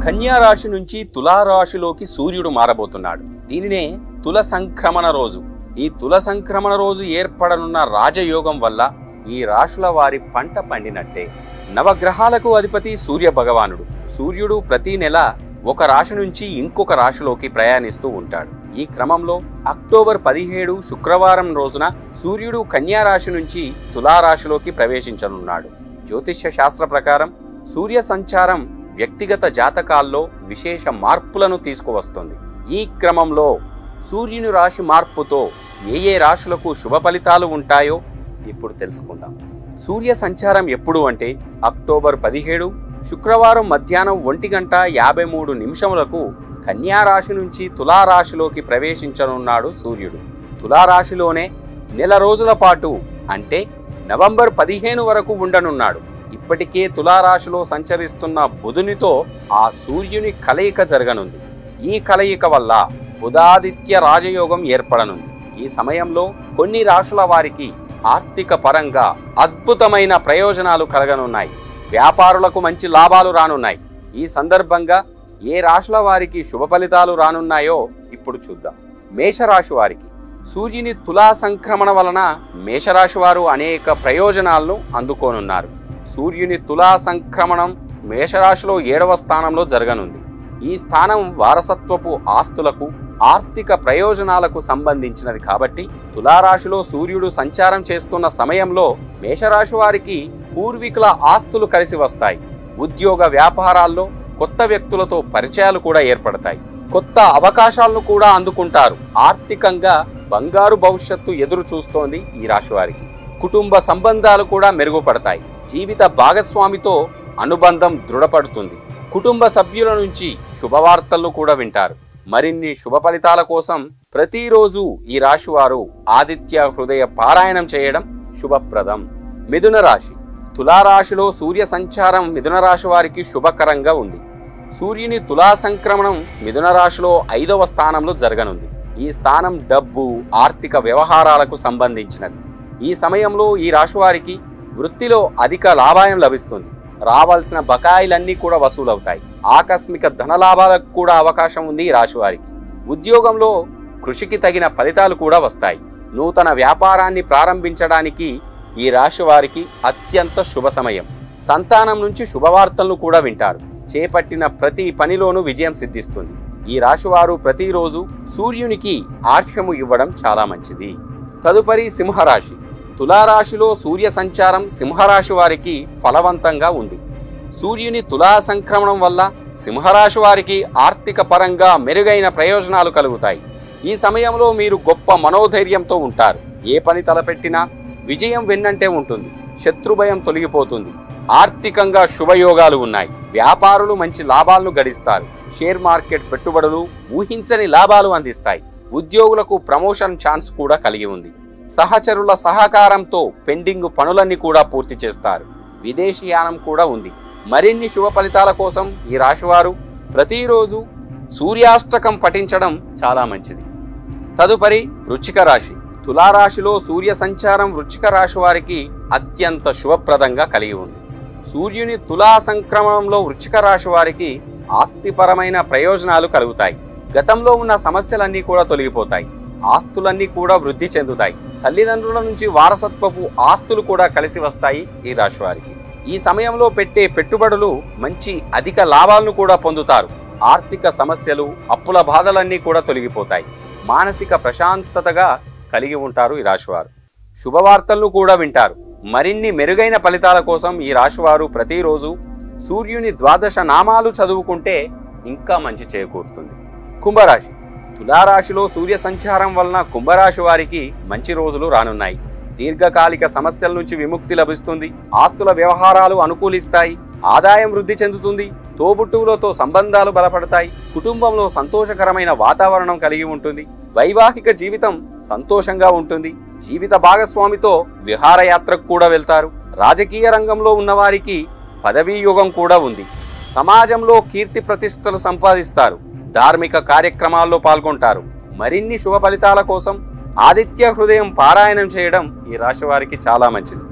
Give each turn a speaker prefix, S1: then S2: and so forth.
S1: కన్యా రాశి నుంచి తులా రాశిలోకి సూర్యుడు మారబోతున్నాడు. దీనినే తుల సంక్రమణ రోజు. ఈ తుల సంక్రమణ రోజు ఏర్పడనున్న రాజయోగం వల్ల ఈ రాశుల వారి పంట పండినట్టే. నవగ్రహాలకు అధిపతి సూర్య భగవానుడు. సూర్యుడు ప్రతి నెల ఒక రాశి నుంచి ఇంకొక రాశిలోకి ప్రయాణిస్తూ ఉంటాడు. ఈ క్రమంలో అక్టోబర్ 17 శుక్రవారం రోజున సూర్యుడు కన్యా రాశి నుంచి తులారాశిలోకి ప్రవేశించనున్నాడు. జ్యోతిష్య శాస్త్ర ప్రకారం సూర్య సంచారం వ్యక్తిగత జాతకాల్లో విశేష మార్పులను తీసుకువస్తుంది. ఈ క్రమంలో సూర్యుని రాశి మార్పుతో ఏ రాశులకు శుభ ఫలితాలు ఉంటాయో ఇప్పుడు తెలుసుకుందాం. సూర్య సంచారం ఎప్పుడు అంటే అక్టోబర్ 17 శుక్రవారం మధ్యాహ్నం 1:53 కన్యా రాశి నుంచి తులారాశిలోకి ప్రవేశించనున్నాడు సూర్యుడు. తులారాశిలోనే నెల రోజుల పాటు అంటే నవంబర్ 15 వరకు ఉండనున్నాడు. ఇప్పటికే తులారాశిలో సంచరిస్తున్న బుధునితో ఆ సూర్యుని కలయిక జరగనుంది. ఈ కలయిక వల్ల బుధాదిత్య రాజయోగం ఏర్పడనుంది. ఈ సమయంలో కొన్ని రాశుల వారికి ఆర్థిక పరంగా అద్భుతమైన ప్రయోజనాలు కలగనున్నాయి. వ్యాపారులకు మంచి లాభాలు రానున్నాయి. ఈ సందర్భంగా ఏ రాశుల వారికి శుభ ఫలితాలు రానున్నాయో ఇప్పుడు చూద్దాం. మేషరాశి వారికి సూర్యుని తులా సంక్రమణ వలన మేషరాశి వారు అనేక ప్రయోజనాలను అందుకోనున్నారు. సూర్యుని తులా సంక్రమణం మేషరాశిలో 7వ స్థానంలో జరగనుంది. ఈ స్థానం వారసత్వపు ఆస్తులకు ఆర్థిక ప్రయోజనాలకు సంబంధించినది కాబట్టి తులారాశిలో సూర్యుడు సంచారం చేస్తున్న సమయంలో మేషరాశి వారికి పూర్వీకుల ఆస్తులు కలిసి వస్తాయి. ఉద్యోగ వ్యాపారాల్లో కొత్త వ్యక్తులతో పరిచయాలు కూడా ఏర్పడతాయి. కొత్త అవకాశాలను కూడా అందుకుంటారు. ఆర్థికంగా బంగారు భవిష్యత్తు ఎదురు చూస్తోంది ఈ రాశి వారికి. కుటుంబ సంబంధాలు కూడా మెరుగుపడతాయి. జీవిత భాగస్వామితో అనుబంధం దృఢపడుతుంది. కుటుంబ సభ్యుల నుంచి శుభవార్తలు కూడా వింటారు. మరిన్ని శుభ ఫలితాల కోసం ప్రతిరోజు ఈ రాశి వారు ఆదిత్య హృదయ పారాయణం చేయడం శుభప్రదం. మిథున రాశి తులారాశిలో సూర్య సంచారం మిథున రాశి వారికి శుభకరంగా ఉంది. సూర్యుని తులా సంక్రమణం మిథున రాశిలో 5వ స్థానంలో జరగనుంది. ఈ స్థానం డబ్బు, ఆర్థిక వ్యవహారాలకు సంబంధించినది. ఈ సమయంలో ఈ రాశి వారికి వృత్తిలో అధిక లాభాయం లభిస్తుంది. రావాల్సిన బకాయిలన్నీ కూడా వసూలవుతాయి. ఆకస్మిక ధనలాభాలకు కూడా అవకాశం ఉంది ఈ రాశి వారికి. ఉద్యోగంలో కృషికి తగిన ఫలితాలు కూడా వస్తాయి. నూతన వ్యాపారాన్ని ప్రారంభించడానికి ఈ రాశి వారికి అత్యంత శుభ సమయం. సంతానం నుంచి శుభవార్తలను కూడా వింటారు. చేపట్టిన ప్రతి పనిలోనూ విజయం సిద్ధిస్తుంది. ఈ రాశి వారు ప్రతిరోజు సూర్యునికి ఆర్ఘ్యము ఇవ్వడం చాలా మంచిది. తదుపరి సింహరాశి తులారాశిలో సూర్య సంచారం సింహరాశి వారికి ఫలవంతంగా ఉంది. సూర్యుని తులా సంక్రమణం వల్ల సింహరాశి వారికి ఆర్థిక పరంగా మెరుగైన ప్రయోజనాలు కలుగుతాయి. ఈ సమయంలో మీరు గొప్ప మనోధైర్యంతో ఉంటారు. ఏ పని తలపెట్టినా విజయం వెన్నంటే ఉంటుంది. శత్రుభయం తొలగిపోతుంది. ఆర్థికంగా శుభయోగాలు ఉన్నాయి. వ్యాపారులు మంచి లాభాలను గడిస్తారు. షేర్ మార్కెట్ పెట్టుబడులు ఊహించని లాభాలు అందిస్తాయి. ఉద్యోగులకు ప్రమోషన్ ఛాన్స్ కూడా కలిగి ఉంది. సహచరుల సహకారంతో పెండింగ్ పనులన్నీ కూడా పూర్తి చేస్తారు. విదేశీయానం కూడా ఉంది. మరిన్ని శుభ ఫలితాల కోసం ఈ రాశివారు ప్రతిరోజు సూర్యాష్టకం పఠించడం చాలా మంచిది. తదుపరి వృశ్చిక రాశి తులారాశిలో సూర్య సంచారం వృశ్చిక రాశి వారికి అత్యంత శుభప్రదంగా కలిగి ఉంది. సూర్యుని తులా సంక్రమణంలో వృశ్చిక రాశి వారికి ఆస్తిపరమైన ప్రయోజనాలు కలుగుతాయి. గతంలో ఉన్న సమస్యలన్నీ కూడా తొలగిపోతాయి. ఆస్తులన్నీ కూడా వృద్ధి చెందుతాయి. తల్లిదండ్రుల నుంచి వారసత్వపు ఆస్తులు కూడా కలిసి వస్తాయి ఈ రాశి వారికి. ఈ సమయంలో పెట్టే పెట్టుబడులు మంచి అధిక లాభాలను కూడా పొందుతారు. ఆర్థిక సమస్యలు, అప్పుల బాధలన్నీ కూడా తొలగిపోతాయి. మానసిక ప్రశాంతతగా కలిగి ఉంటారు ఈ రాశివారు. శుభవార్తలను కూడా వింటారు. మరిన్ని మెరుగైన ఫలితాల కోసం ఈ రాశివారు ప్రతిరోజు సూర్యుని 12 నామాలు చదువుకుంటే ఇంకా మంచి చేకూరుతుంది. కుంభరాశి తులారాశిలో సూర్య సంచారం వలన కుంభరాశి వారికి మంచి రోజులు రానున్నాయి. దీర్ఘకాలిక సమస్యల నుంచి విముక్తి లభిస్తుంది. ఆస్తుల వ్యవహారాలు అనుకూలిస్తాయి. ఆదాయం వృద్ధి చెందుతుంది. తోబుట్టువులతో సంబంధాలు బలపడతాయి. కుటుంబంలో సంతోషకరమైన వాతావరణం కలిగి ఉంటుంది. వైవాహిక జీవితం సంతోషంగా ఉంటుంది. జీవిత భాగస్వామితో విహారయాత్రకు కూడా వెళ్తారు. రాజకీయ రంగంలో ఉన్నవారికి పదవీ యుగం కూడా ఉంది. సమాజంలో కీర్తి ప్రతిష్టలు సంపాదిస్తారు. ధార్మిక కార్యక్రమాల్లో పాల్గొంటారు. మరిన్ని శుభ ఫలితాల కోసం ఆదిత్య హృదయం పారాయణం చేయడం ఈ రాశి వారికి చాలా మంచిది.